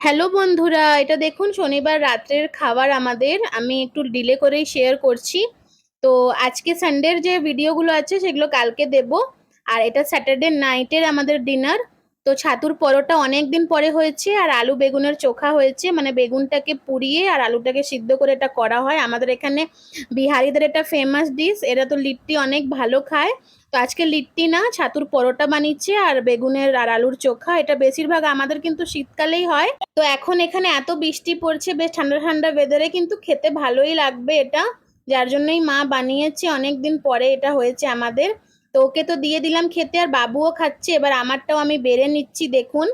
Hello বন্ধুরা, এটা দেখুন শনিবার রাত্রের খাবার আমাদের। আমি একটু ডিলে করেই শেয়ার করছি। তো আজকে সানডের যে ভিডিওগুলো আছে সেগুলো কালকে দেব। আর এটা স্যাটারডে নাইটের আমাদের ডিনার। তো ছাতুর পরোটা অনেক দিন পরে হয়েছে, আর আলু বেগুনের চোখা হয়েছে, মানে বেগুনটাকে পুড়িয়ে আর আলুটাকে সিদ্ধ করে এটা করা হয় আমাদের এখানে। বিহারিদের এটা ফেমাস ডিশ, এরা তো লিট্টি অনেক ভালো খায়। তো আজকে লিট্টি না, ছাতুর পরোটা বানিয়েছে আর বেগুনের আর আলুর চোখা। এটা বেশিরভাগ আমাদের কিন্তু শীতকালেই হয়। তো এখন এখানে এত বৃষ্টি পড়ছে, বেশ ঠান্ডা ঠান্ডা ওয়েদারে কিন্তু খেতে ভালোই লাগবে এটা। যার জন্যই মা বানিয়েছে, অনেক দিন পরে এটা হয়েছে আমাদের। তো ওকে তো দিয়ে দিলাম খেতে, আর বাবুও খাচ্ছে। এবার আমারটাও আমি বেড়ে নিচ্ছি দেখুন।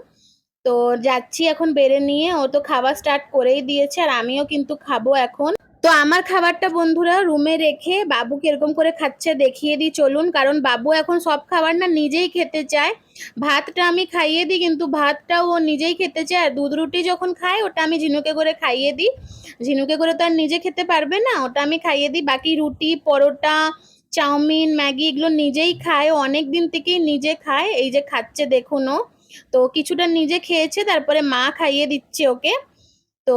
তো যাচ্ছি এখন বেড়ে নিয়ে, ও তো খাওয়া স্টার্ট করেই দিয়েছে আর আমিও কিন্তু খাবো এখন। তো আমার খাবারটা বন্ধুরা রুমে রেখে বাবুকে এরকম করে খাচ্ছে দেখিয়ে দিই চলুন, কারণ বাবু এখন সব খাবার না নিজেই খেতে চায়। ভাতটা আমি খাইয়ে দিই, কিন্তু ভাতটাও ও নিজেই খেতে চায়। আর দুধ রুটি যখন খায় ওটা আমি ঝিনুকে করে খাইয়ে দিই। ঝিনুকে করে তো আর নিজে খেতে পারবে না, ওটা আমি খাইয়ে দিই। বাকি রুটি, পরোটা, চাউমিন, ম্যাগি এগুলো নিজেই খায়, ও অনেক দিন থেকেই নিজে খায়। এই যে খাচ্ছে দেখুন ও। তো কিছুটা নিজে খেয়েছে, তারপরে মা খাইয়ে দিচ্ছে ওকে। তো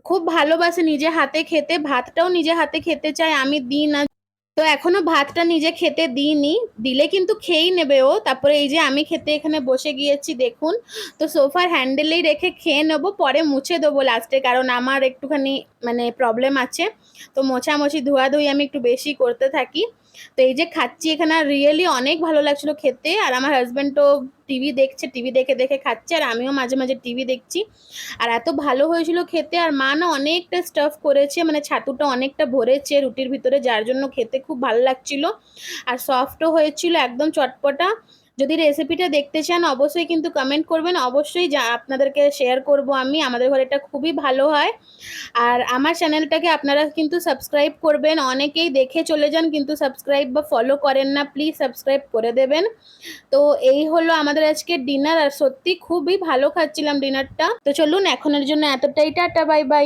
খুব ভালোবাসে নিজে হাতে খেতে, ভাতটাও নিজে হাতে খেতে চায়, আমি দিই না। তো এখনো ভাতটা নিজে খেতে দিইনি, দিলে কিন্তু খেয়েই নেবে ও। তারপরে এই যে আমি খেতে এখানে বসে গিয়েছি দেখুন। তো সোফার হ্যান্ডেলেই রেখে খেয়ে নেবো, পরে মুছে দেবো লাস্টে, কারণ আমার একটুখানি মানে প্রবলেম আছে। তো মোছামুছি ধোয়াধুয়ি আমি একটু বেশি করতে থাকি। তো এই যে খাচ্ছি এখানে, রিয়েলি অনেক ভালো লাগছিল খেতে। আর আমার হাজব্যান্ড তো টিভি দেখছে, টিভি দেখে দেখে খাচ্ছে, আর আমিও মাঝে মাঝে টিভি দেখছি। আর এত ভালো হয়েছিল খেতে। আর মা না অনেকটা স্টাফ করেছে, মানে ছাতুটা অনেকটা ভরেছে রুটির ভিতরে, যার জন্য খেতে খুব ভালো লাগছিল। আর সফটও হয়েছিল, একদম চটপটা। যদি রেসিপিটা দেখতে চান অবশ্যই কিন্তু কমেন্ট করবেন, অবশ্যই যা আপনাদেরকে শেয়ার করব আমি। আমাদের ঘরে এটা খুবই ভালো হয়। আর আমার চ্যানেলটাকে আপনারা কিন্তু সাবস্ক্রাইব করবেন, অনেকেই দেখে চলে যান কিন্তু সাবস্ক্রাইব বা ফলো করেন না, প্লিজ সাবস্ক্রাইব করে দেবেন। তো এই হলো আমাদের আজকে ডিনার, আর সত্যি খুবই ভালো খাচ্ছিলাম ডিনারটা। তো চলুন এখনের জন্য এতটাই, টাটা, বাই বাই।